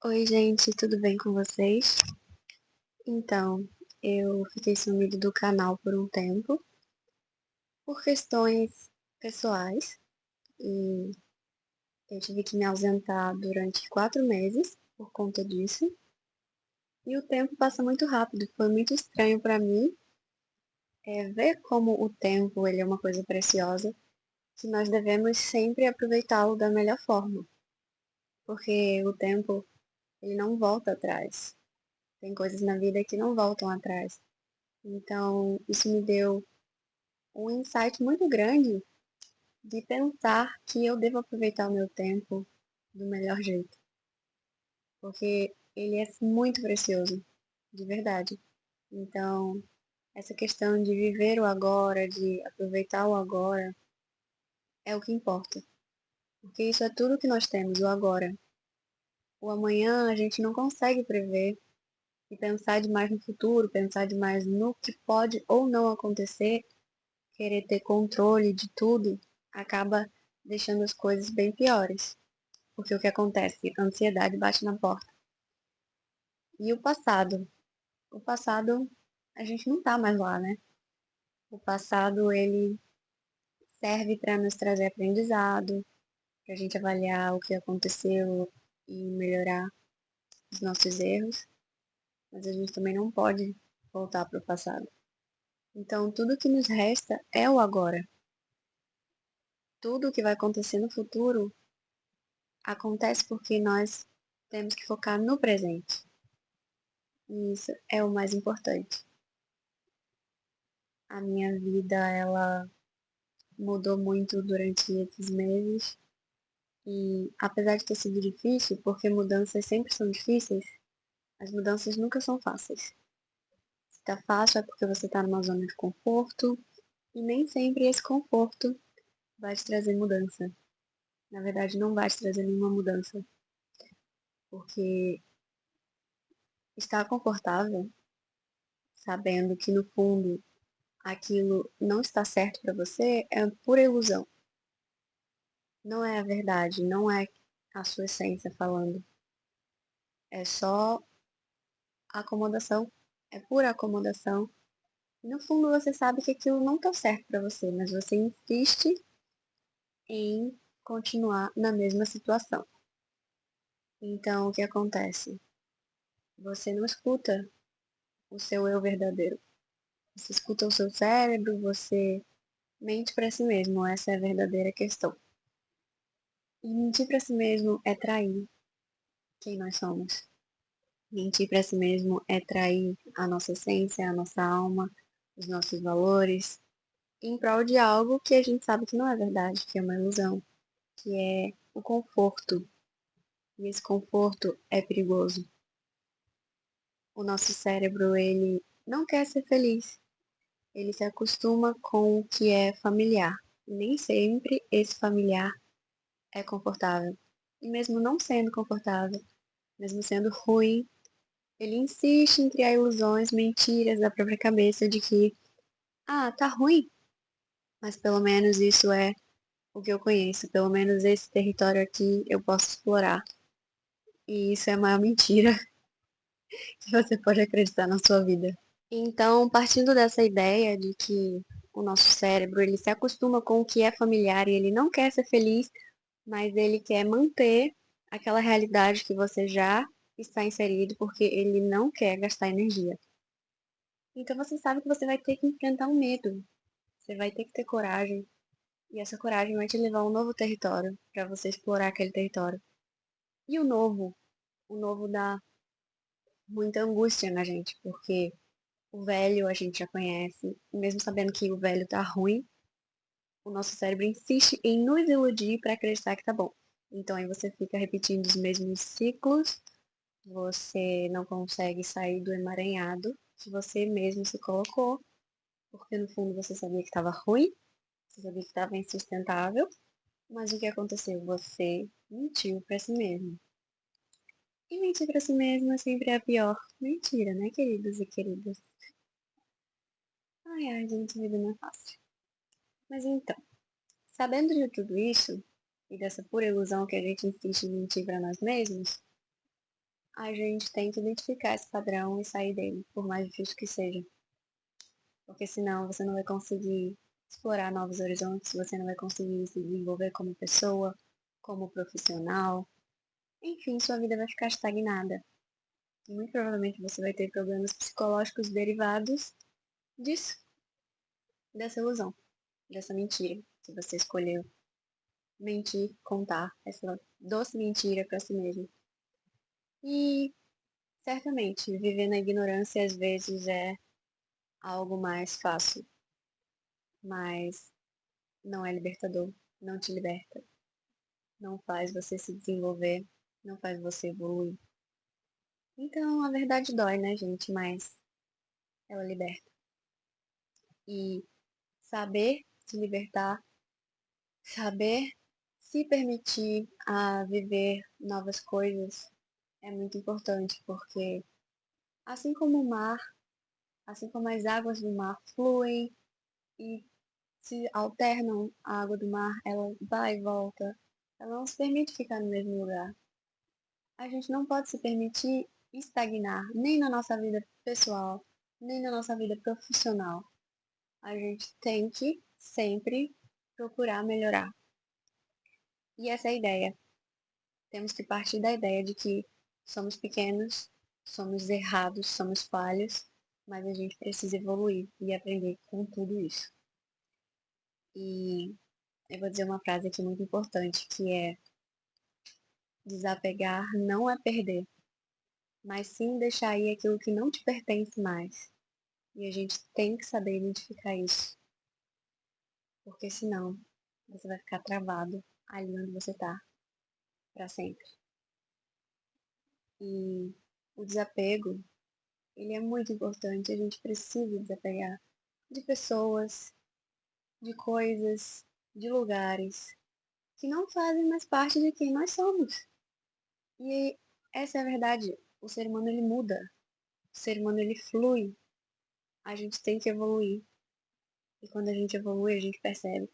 Oi, gente, tudo bem com vocês? Então, eu fiquei sumido do canal por um tempo, por questões pessoais, e eu tive que me ausentar durante 4 meses por conta disso. E o tempo passa muito rápido, foi muito estranho para mim ver como o tempo ele é uma coisa preciosa, que nós devemos sempre aproveitá-lo da melhor forma, porque o tempo ele não volta atrás. Tem coisas na vida que não voltam atrás. Então, isso me deu um insight muito grande de pensar que eu devo aproveitar o meu tempo do melhor jeito, porque ele é muito precioso, de verdade. Então, essa questão de viver o agora, de aproveitar o agora, é o que importa, porque isso é tudo que nós temos, o agora. O amanhã a gente não consegue prever e pensar demais no futuro, pensar demais no que pode ou não acontecer, querer ter controle de tudo, acaba deixando as coisas bem piores. Porque o que acontece? A ansiedade bate na porta. E o passado? O passado, a gente não tá mais lá, né? O passado, ele serve para nos trazer aprendizado, para a gente avaliar o que aconteceu e melhorar os nossos erros, mas a gente também não pode voltar para o passado. Então, tudo que nos resta é o agora. Tudo o que vai acontecer no futuro acontece porque nós temos que focar no presente. E isso é o mais importante. A minha vida, ela mudou muito durante esses meses e apesar de ter sido difícil, porque mudanças sempre são difíceis, as mudanças nunca são fáceis. Se tá fácil é porque você tá numa zona de conforto e nem sempre esse conforto vai te trazer mudança. Na verdade, não vai te trazer nenhuma mudança, porque estar confortável, sabendo que no fundo aquilo não está certo para você, é pura ilusão. Não é a verdade, não é a sua essência falando. É só acomodação, é pura acomodação. E no fundo você sabe que aquilo não tá certo para você, mas você insiste em continuar na mesma situação. Então o que acontece? Você não escuta o seu eu verdadeiro. Você escuta o seu cérebro, você mente para si mesmo, essa é a verdadeira questão. E mentir para si mesmo é trair quem nós somos. Mentir para si mesmo é trair a nossa essência, a nossa alma, os nossos valores, em prol de algo que a gente sabe que não é verdade, que é uma ilusão, que é o conforto. E esse conforto é perigoso. O nosso cérebro, ele não quer ser feliz. Ele se acostuma com o que é familiar. E nem sempre esse familiar é confortável. E mesmo não sendo confortável, mesmo sendo ruim, ele insiste em criar ilusões, mentiras da própria cabeça de que, tá ruim, mas pelo menos isso é o que eu conheço, pelo menos esse território aqui eu posso explorar. E isso é a maior mentira que você pode acreditar na sua vida. Então, partindo dessa ideia de que o nosso cérebro ele se acostuma com o que é familiar e ele não quer ser feliz, mas ele quer manter aquela realidade que você já está inserido porque ele não quer gastar energia. Então você sabe que você vai ter que enfrentar o medo, você vai ter que ter coragem, e essa coragem vai te levar a um novo território, para você explorar aquele território. E o novo dá muita angústia na gente, porque o velho a gente já conhece, e mesmo sabendo que o velho tá ruim, o nosso cérebro insiste em nos iludir para acreditar que tá bom. Então aí você fica repetindo os mesmos ciclos, você não consegue sair do emaranhado que você mesmo se colocou, porque no fundo você sabia que estava ruim, você sabia que estava insustentável, mas o que aconteceu? Você mentiu para si mesmo. E mentir para si mesmo é sempre a pior mentira, né, queridos e queridas? Ai, ai, gente, vida não é fácil. Mas então, sabendo de tudo isso, e dessa pura ilusão que a gente insiste em mentir para nós mesmos, a gente tem que identificar esse padrão e sair dele, por mais difícil que seja. Porque senão você não vai conseguir explorar novos horizontes, você não vai conseguir se desenvolver como pessoa, como profissional. Enfim, sua vida vai ficar estagnada. E muito provavelmente você vai ter problemas psicológicos derivados disso, dessa ilusão, dessa mentira que você escolheu mentir, contar essa doce mentira para si mesmo. E certamente viver na ignorância às vezes é algo mais fácil, mas não é libertador, não te liberta, não faz você se desenvolver, não faz você evoluir. Então a verdade dói, né, gente? Mas ela liberta. E saber se libertar, saber se permitir a viver novas coisas é muito importante, porque assim como o mar, assim como as águas do mar fluem e se alternam, a água do mar, ela vai e volta, ela não se permite ficar no mesmo lugar. A gente não pode se permitir estagnar, nem na nossa vida pessoal, nem na nossa vida profissional. A gente tem que sempre procurar melhorar. E essa é a ideia. Temos que partir da ideia de que somos pequenos, somos errados, somos falhos, mas a gente precisa evoluir e aprender com tudo isso. E eu vou dizer uma frase aqui muito importante, que é: desapegar não é perder, mas sim deixar ir aquilo que não te pertence mais. E a gente tem que saber identificar isso, porque senão você vai ficar travado ali onde você está para sempre. E o desapego, ele é muito importante, a gente precisa desapegar de pessoas, de coisas, de lugares que não fazem mais parte de quem nós somos. E essa é a verdade. O ser humano ele muda, o ser humano ele flui. A gente tem que evoluir. E quando a gente evolui, a gente percebe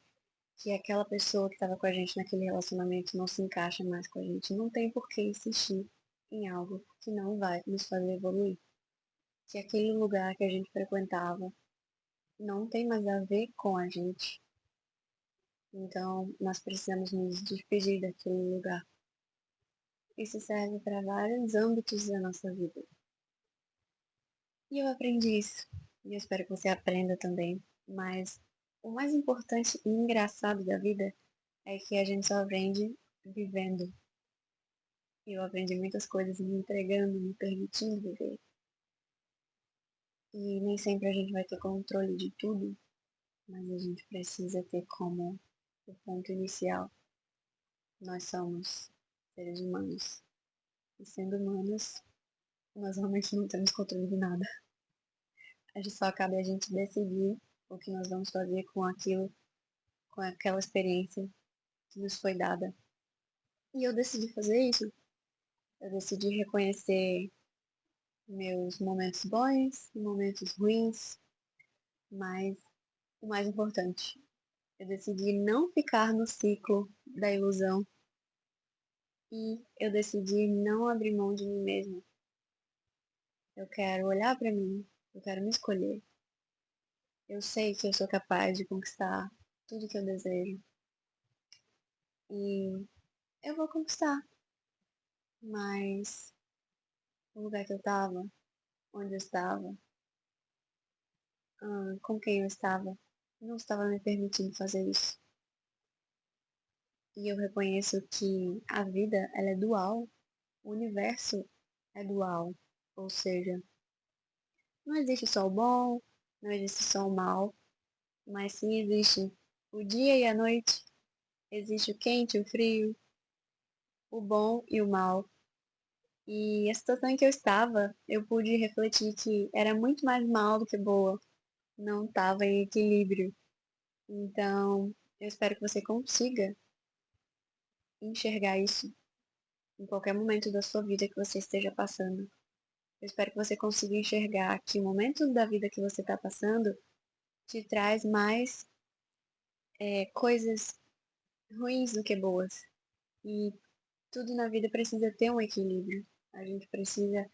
que aquela pessoa que estava com a gente naquele relacionamento não se encaixa mais com a gente. Não tem por que insistir em algo que não vai nos fazer evoluir. Que aquele lugar que a gente frequentava não tem mais a ver com a gente. Então, nós precisamos nos despedir daquele lugar. Isso serve para vários âmbitos da nossa vida. E eu aprendi isso. E eu espero que você aprenda também. Mas o mais importante e engraçado da vida é que a gente só aprende vivendo. E eu aprendi muitas coisas me entregando, me permitindo viver. E nem sempre a gente vai ter controle de tudo, mas a gente precisa ter como o ponto inicial. Nós somos seres humanos. E sendo humanos, nós realmente não temos controle de nada. A gente só cabe a gente decidir o que nós vamos fazer com aquilo, com aquela experiência que nos foi dada. E eu decidi fazer isso. Eu decidi reconhecer meus momentos bons, momentos ruins, mas o mais importante, eu decidi não ficar no ciclo da ilusão e eu decidi não abrir mão de mim mesma. Eu quero olhar para mim, eu quero me escolher. Eu sei que eu sou capaz de conquistar tudo que eu desejo e eu vou conquistar, mas o lugar que eu estava, onde eu estava, com quem eu estava, não estava me permitindo fazer isso. E eu reconheço que a vida, ela é dual, o universo é dual, ou seja, não existe só o bom, não existe só o mal, mas sim existe o dia e a noite, existe o quente e o frio, o bom e o mal. E a situação em que eu estava, eu pude refletir que era muito mais mal do que boa, não estava em equilíbrio. Então, eu espero que você consiga enxergar isso em qualquer momento da sua vida que você esteja passando. Eu espero que você consiga enxergar que o momento da vida que você está passando te traz mais coisas ruins do que boas. E tudo na vida precisa ter um equilíbrio. A gente precisa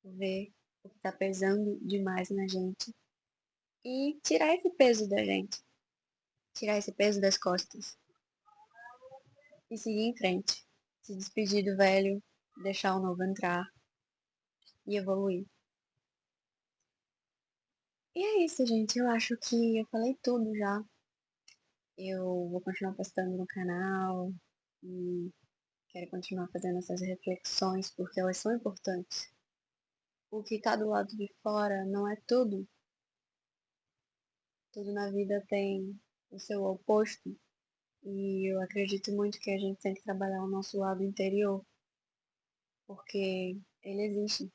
ver o que está pesando demais na gente e tirar esse peso da gente, tirar esse peso das costas e seguir em frente. Se despedir do velho, deixar o novo entrar e evoluir. E é isso, gente. Eu acho que eu falei tudo já. Eu vou continuar postando no canal e quero continuar fazendo essas reflexões porque elas são importantes. O que está do lado de fora não é tudo. Tudo na vida tem o seu oposto. E eu acredito muito que a gente tem que trabalhar o nosso lado interior, porque ele existe.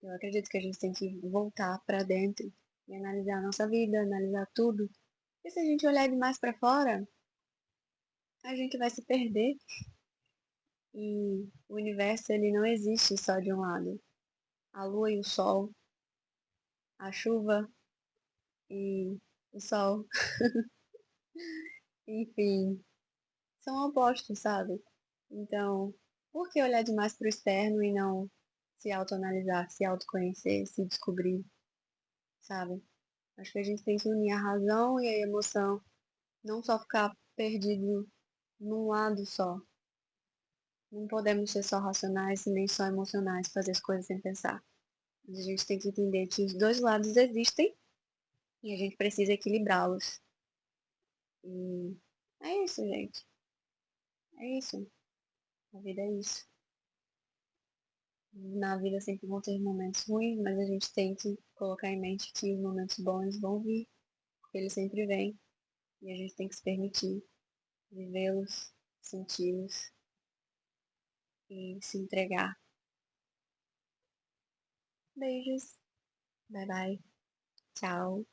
Eu acredito que a gente tem que voltar para dentro e analisar a nossa vida, analisar tudo. E se a gente olhar demais para fora, a gente vai se perder. E o universo ele não existe só de um lado. A lua e o sol, a chuva e o sol, enfim, são opostos, sabe? Então, por que olhar demais para o externo e não se autoanalisar, se autoconhecer, se descobrir, sabe? Acho que a gente tem que unir a razão e a emoção, não só ficar perdido num lado só. Não podemos ser só racionais e nem só emocionais, fazer as coisas sem pensar. Mas a gente tem que entender que os dois lados existem e a gente precisa equilibrá-los. E é isso, gente. É isso. A vida é isso. Na vida sempre vão ter momentos ruins, mas a gente tem que colocar em mente que os momentos bons vão vir, porque eles sempre vêm. E a gente tem que se permitir vivê-los, senti-los e se entregar. Beijos. Bye bye. Tchau.